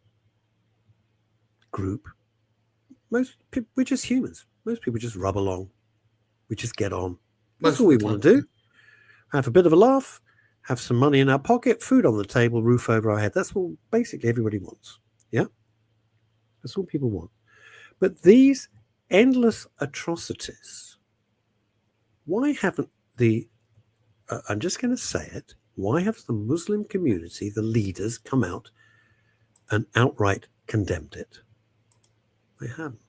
group, most people, we're just humans. Most people just rub along. We just get on. That's all we want to do. Have a bit of a laugh, have some money in our pocket, food on the table, roof over our head. That's what basically everybody wants. Yeah? That's all people want. But these endless atrocities, why haven't I'm just going to say it, why have the Muslim community, the leaders, come out and outright condemned it? They haven't.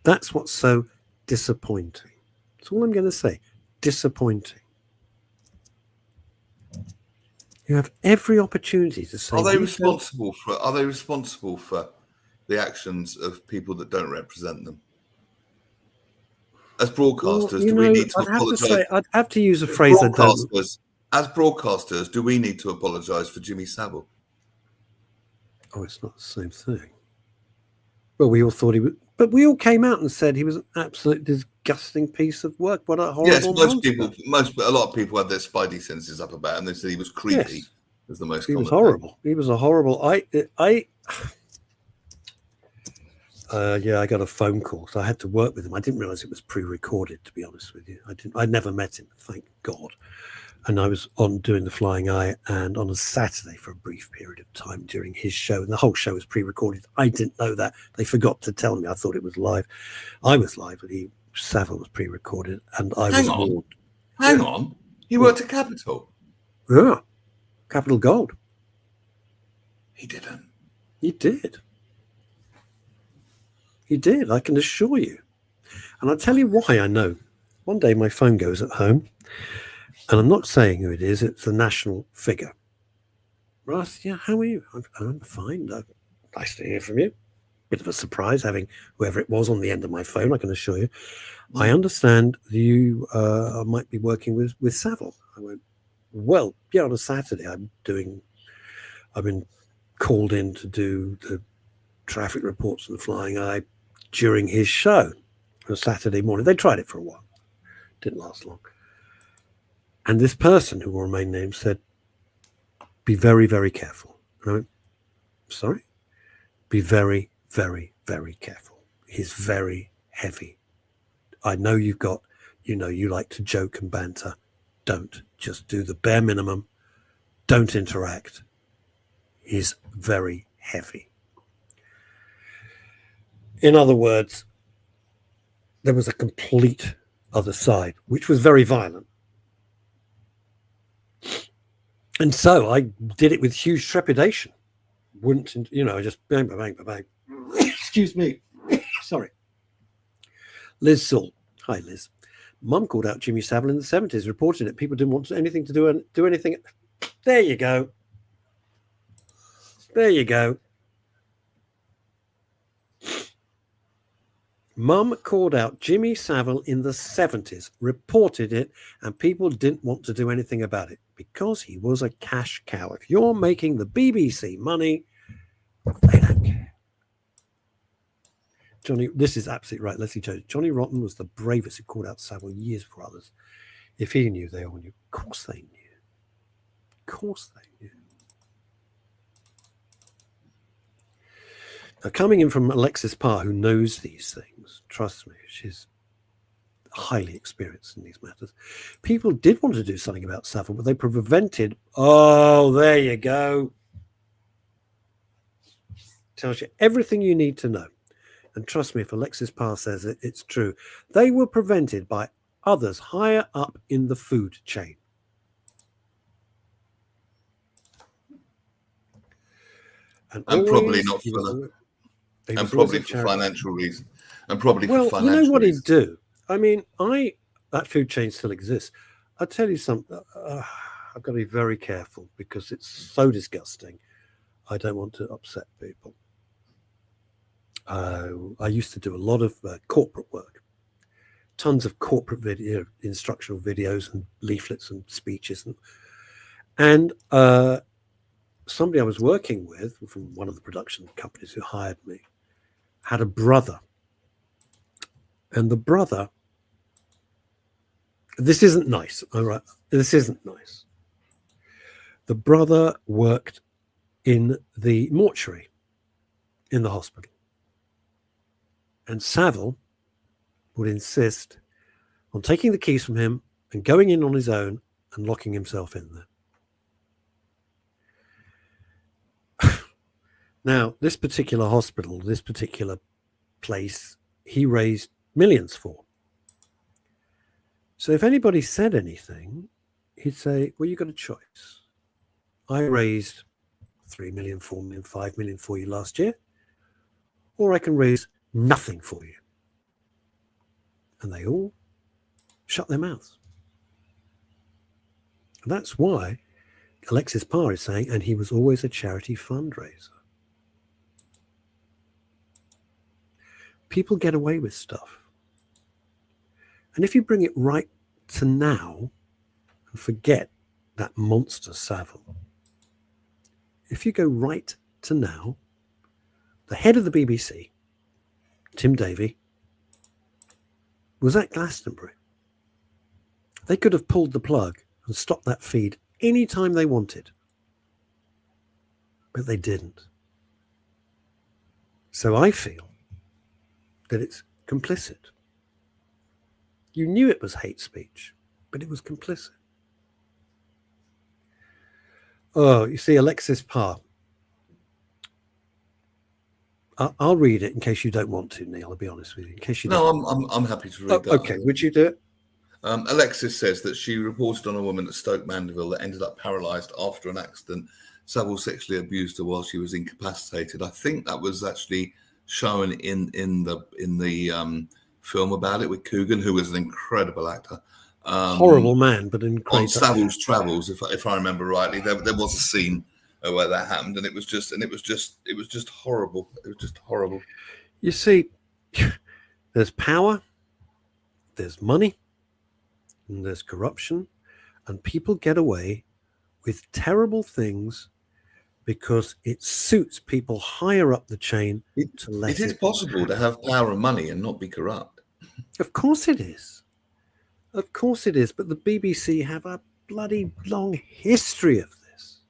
That's what's so disappointing. That's all I'm going to say. Disappointing. You have every opportunity to say. Are they responsible for the actions of people that don't represent them? As broadcasters, do we need to apologise? I'd have to use a phrase I don't. As broadcasters, do we need to apologise for Jimmy Savile? Oh, it's not the same thing. Well, we all thought he was, but we all came out and said he was an absolute disgusting piece of work. What a horrible monster. A lot of people had their spidey senses up about him. They said he was creepy. Yes. Was the most. He was horrible. Thing. He was a horrible. I got a phone call, so I had to work with him. I didn't realize it was pre-recorded, to be honest with you. I'd never met him, thank God. And I was on doing the Flying Eye, and on a Saturday for a brief period of time during his show, and the whole show was pre-recorded. I didn't know that. They forgot to tell me. I thought it was live. I was live, but Savile was pre-recorded, and I was warned. Hang on. He worked at Capital. Yeah. Capital Gold. He didn't. He did. He did, I can assure you. And I'll tell you why I know. One day my phone goes at home, and I'm not saying who it is. It's a national figure. Russ, yeah, how are you? I'm fine. Nice to hear from you. Bit of a surprise having whoever it was on the end of my phone, I can assure you. I understand you might be working with Savile. I went, well, yeah, on a Saturday I've been called in to do the traffic reports and the Flying Eye during his show on a Saturday morning. They tried it for a while. Didn't last long. And this person, who will remain named, said, be very, very careful. And I went, sorry? Be very, very, very careful. He's very heavy. I know you like to joke and banter. Don't. Just do the bare minimum. Don't interact. He's very heavy. In other words, there was a complete other side, which was very violent. And so I did it with huge trepidation. I just bang, bang, bang, bang. Excuse me. Sorry. Liz Saul. Hi, Liz. Mum called out Jimmy Savile in the 70s, reported it. People didn't want anything to do anything. There you go. There you go. Mum called out Jimmy Savile in the 70s, reported it, and people didn't want to do anything about it because he was a cash cow. If you're making the BBC money, they don't care. Johnny, this is absolutely right. Leslie Jones. Johnny Rotten was the bravest who called out Savile years before others. If he knew, they all knew. Of course they knew. Of course they knew. Now, coming in from Alexis Parr, who knows these things, trust me, she's highly experienced in these matters. People did want to do something about Savile, but they prevented. Oh, there you go. Tells you everything you need to know. And trust me, if Alexis Parr says it, it's true. They were prevented by others higher up in the food chain. And probably not for the... And probably for financial reasons. And probably for financial reasons. You know what he'd do? I mean, that food chain still exists. I'll tell you something. I've got to be very careful because it's so disgusting. I don't want to upset people. I used to do a lot of corporate work. Tons of corporate instructional videos and leaflets and speeches. And somebody I was working with from one of the production companies who hired me had a brother. And the brother, this isn't nice, all right? This isn't nice. The brother worked in the mortuary in the hospital. And Savile would insist on taking the keys from him and going in on his own and locking himself in there. Now, this particular hospital, this particular place, he raised millions for. So if anybody said anything, he'd say, well, you got a choice. I raised 3 million, 4 million, 5 million for you last year, or I can raise nothing for you. And they all shut their mouths. And that's why Alexis Parr is saying, and he was always a charity fundraiser. People get away with stuff. And if you bring it right to now and forget that monster Savile, if you go right to now, the head of the BBC, Tim Davie, was at Glastonbury. They could have pulled the plug and stopped that feed anytime they wanted. But they didn't. So I feel that it's complicit. You knew it was hate speech, but it was complicit. Oh, you see, Alexis Parr. I'll read it in case you don't want to, Neil. I'll be honest with you. In case you don't. I'm happy to read that. Okay, would you do it? Alexis says that she reported on a woman at Stoke Mandeville that ended up paralysed after an accident. Savile sexually abused her while she was incapacitated. I think that was actually shown in the film about it with Coogan, who was an incredible actor. Horrible man, but incredible. On Savile's travels, if I remember rightly, there was a scene where that happened, and it was just horrible. It was just horrible. You see, there's power, there's money, and there's corruption, and people get away with terrible things because it suits people higher up the chain to let it is possible to have power and money and not be corrupt. Of course it is. Of course it is. But the BBC have a bloody long history of this.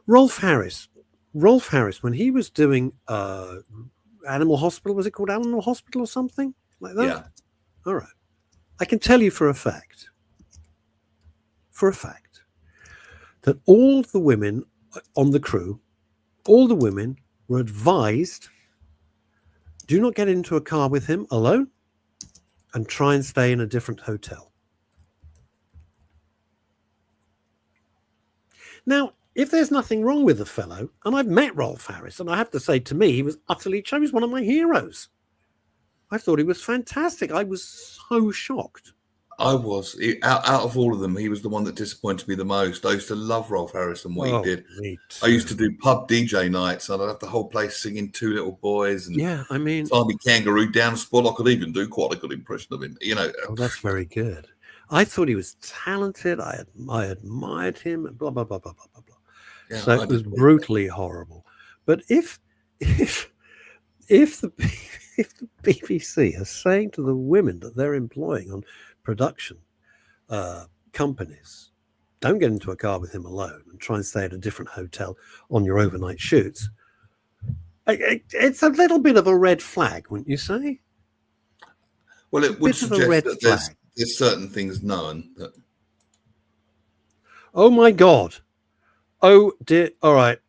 Rolf Harris, when he was doing Animal Hospital, was it called Animal Hospital or something like that? Yeah. All right. I can tell you for a fact, that all the women on the crew, all the women were advised, do not get into a car with him alone and try and stay in a different hotel. Now, if there's nothing wrong with the fellow, and I've met Rolf Harris, and I have to say, to me, he was utterly, he was one of my heroes. I thought he was fantastic. I was so shocked. I was. Out of all of them, he was the one that disappointed me the most. I used to love Rolf Harris and what he did. I used to do pub DJ nights, and I'd have the whole place singing Two Little Boys. And yeah, I mean, Tommy Kangaroo down spot. I could even do quite a good impression of him. Oh, that's very good. I thought he was talented. I admired him. And blah blah blah blah blah blah blah. Yeah, so it was brutally horrible. But if the BBC are saying to the women that they're employing on production companies, don't get into a car with him alone and try and stay at a different hotel on your overnight shoots, it's a little bit of a red flag, wouldn't you say? Well, it would suggest that there's certain things known that. Oh my God. Oh dear. All right.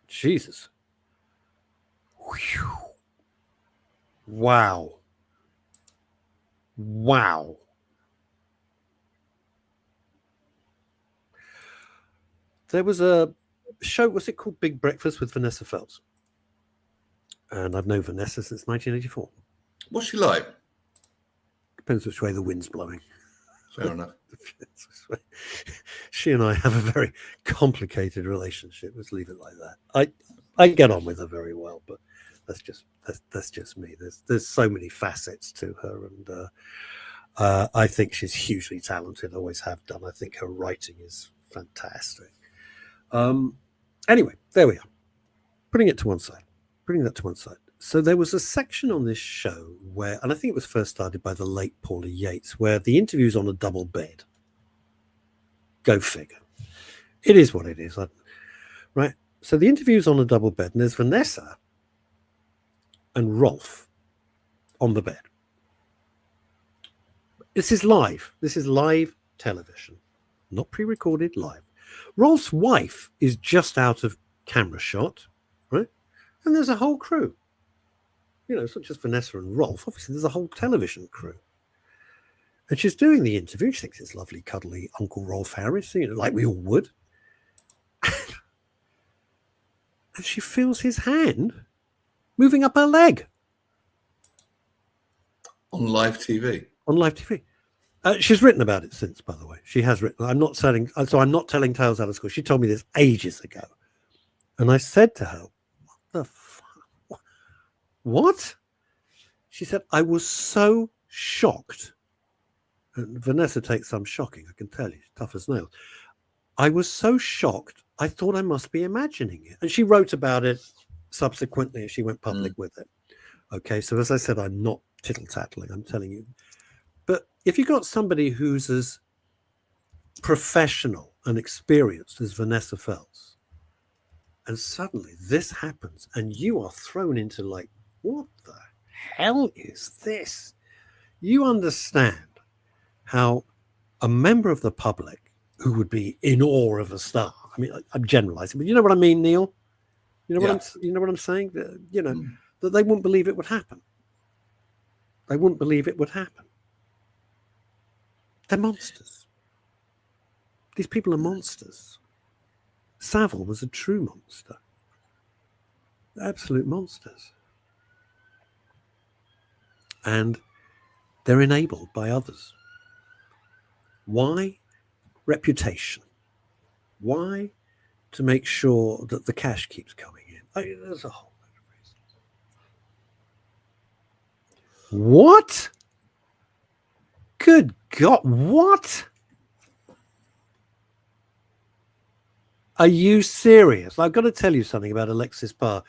Jesus. Whew. Wow. There was a show, was it called Big Breakfast with Vanessa Feltz? And I've known Vanessa since 1984. What's she like? Depends which way the wind's blowing. Fair enough. She and I have a very complicated relationship. Let's leave it like that. I get on with her very well, but that's just me. There's so many facets to her, and I think she's hugely talented. Always have done. I think her writing is fantastic. Anyway, there we are. Putting that to one side. So there was a section on this show where, and I think it was first started by the late Paula Yates, where the interview's on a double bed. Go figure. It is what it is, right? So the interview's on a double bed, and there's Vanessa and Rolf on the bed. This is live. This is live television, not pre-recorded, live. Rolf's wife is just out of camera shot, right? And there's a whole crew. It's not just Vanessa and Rolf. Obviously, there's a whole television crew. And she's doing the interview. She thinks it's lovely, cuddly Uncle Rolf Harris, like we all would. And she feels his hand moving up her leg. On live TV. On live TV. She's written about it since, by the way. She has written. I'm not telling tales out of school. She told me this ages ago. And I said to her, what the fuck? What? She said, I was so shocked. And Vanessa takes some shocking, I can tell you. She's tough as nails. I was so shocked, I thought I must be imagining it. And she wrote about it subsequently as she went public with it. Okay, so as I said, I'm not tittle-tattling, I'm telling you. But if you've got somebody who's as professional and experienced as Vanessa Feltz, and suddenly this happens, and you are thrown into like, what the hell is this? You understand how a member of the public who would be in awe of a star, I mean, I'm generalizing, but you know what I mean, Neil? You know what I'm saying? That they wouldn't believe it would happen. They wouldn't believe it would happen. They're monsters. These people are monsters. Savile was a true monster. Absolute monsters. And they're enabled by others. Why? Reputation. Why? To make sure that the cash keeps coming in. There's a whole lot of reasons. What? Good God, what? Are you serious? I've got to tell you something about Alexis Parr.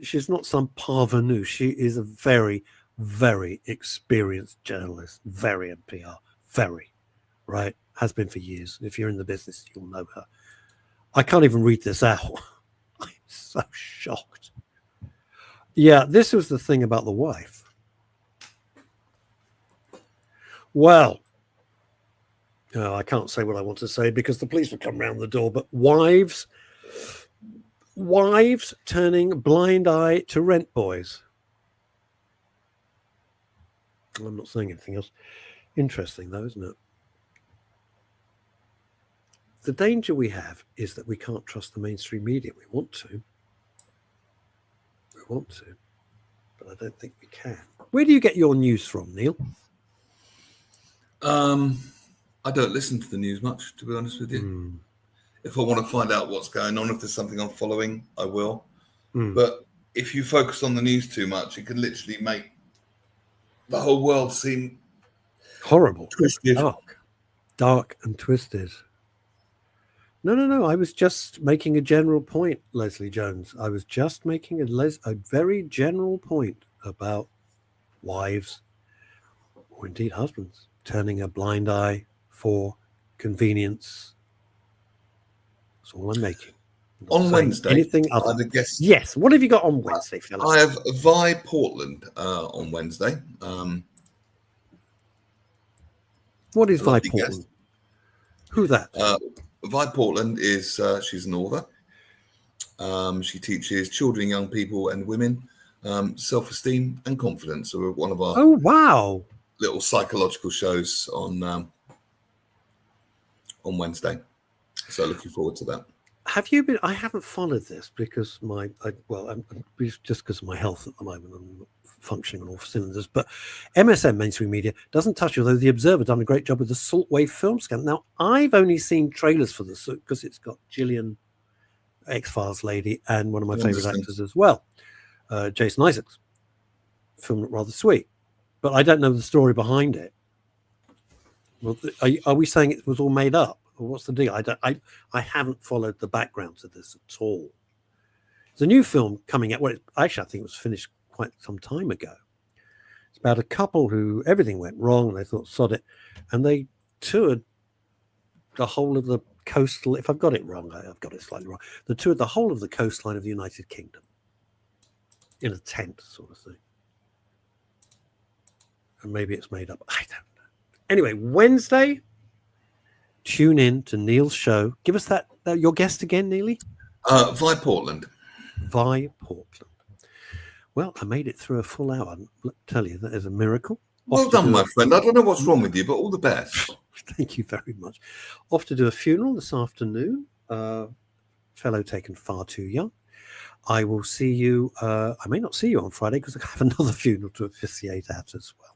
She's not some parvenu. She is a very, very experienced journalist, very in PR, very, right? Has been for years. If you're in the business, you'll know her. I can't even read this out. I'm so shocked. Yeah, this was the thing about the wife. Well, I can't say what I want to say because the police will come round the door, but wives turning blind eye to rent boys. I'm not saying anything else. Interesting though, isn't it? The danger we have is that we can't trust the mainstream media. We want to, but I don't think we can. Where do you get your news from, Neil? I don't listen to the news much, to be honest with you. If I want to find out what's going on, if there's something I'm following, I will. But if you focus on the news too much, it can literally make the whole world seem horrible, twisted, dark and twisted. No. I was just making a general point, Leslie Jones. I was just making a very general point about wives, or indeed husbands, turning a blind eye for convenience. That's all I'm making. On Wednesday, anything other? I guess. Yes. What have you got on Wednesday, fellas? I have Vi Portland on Wednesday. What is Vi Portland? Who that? Vi Portland is she's an author. She teaches children, young people, and women self-esteem and confidence. So we're one of our little psychological shows on Wednesday. So looking forward to that. Have you been? I haven't followed this because just because of my health at the moment, I'm not functioning on all cylinders. But MSM, mainstream media, doesn't touch you, although The Observer done a great job with the Salt Wave film scandal. Now, I've only seen trailers for this because it's got Gillian, X-Files lady, and one of my favorite actors as well, Jason Isaacs. Film looked rather sweet, but I don't know the story behind it. Well, are we saying it was all made up? What's the deal? I haven't followed the background to this at all. There's a new film coming out. Well, actually, I think it was finished quite some time ago. It's about a couple who everything went wrong and they thought, sod it. And they toured the whole of the coastal. If I've got it wrong, I've got it slightly wrong. They toured the whole of the coastline of the United Kingdom in a tent sort of thing. And maybe it's made up. I don't know. Anyway, Wednesday. Tune in to Neil's show. Give us that your guest again, Neely. Vi Portland. Vi Portland. Well, I made it through a full hour. I'll tell you, that is a miracle. Well done, my friend. I don't know what's wrong with you, but all the best. Thank you very much. Off to do a funeral this afternoon. Fellow taken far too young. I will see you. I may not see you on Friday because I have another funeral to officiate at as well.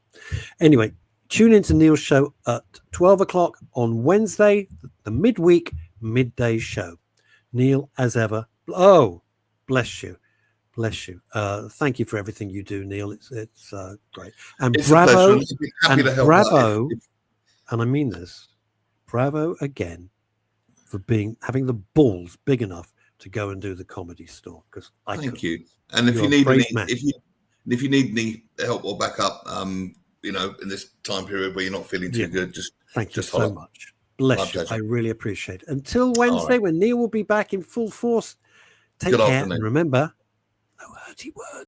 Anyway, tune into Neil's show at 12 o'clock on Wednesday, the midday show. Neil, as ever. Oh, bless you. Bless you. Thank you for everything you do, Neil. It's great. And It's bravo. a pleasure. I'd be happy to help bravo. out And I mean this. Bravo again for having the balls big enough to go and do the Comedy Store. Because thank you. And if You're you need a any, brave man. if you need any help or backup, you know, in this time period where you're not feeling too good, thank you just so holler. much. Bless you. I really appreciate it. Until Wednesday, when Neil will be back in full force. Take care and remember, no hurty words.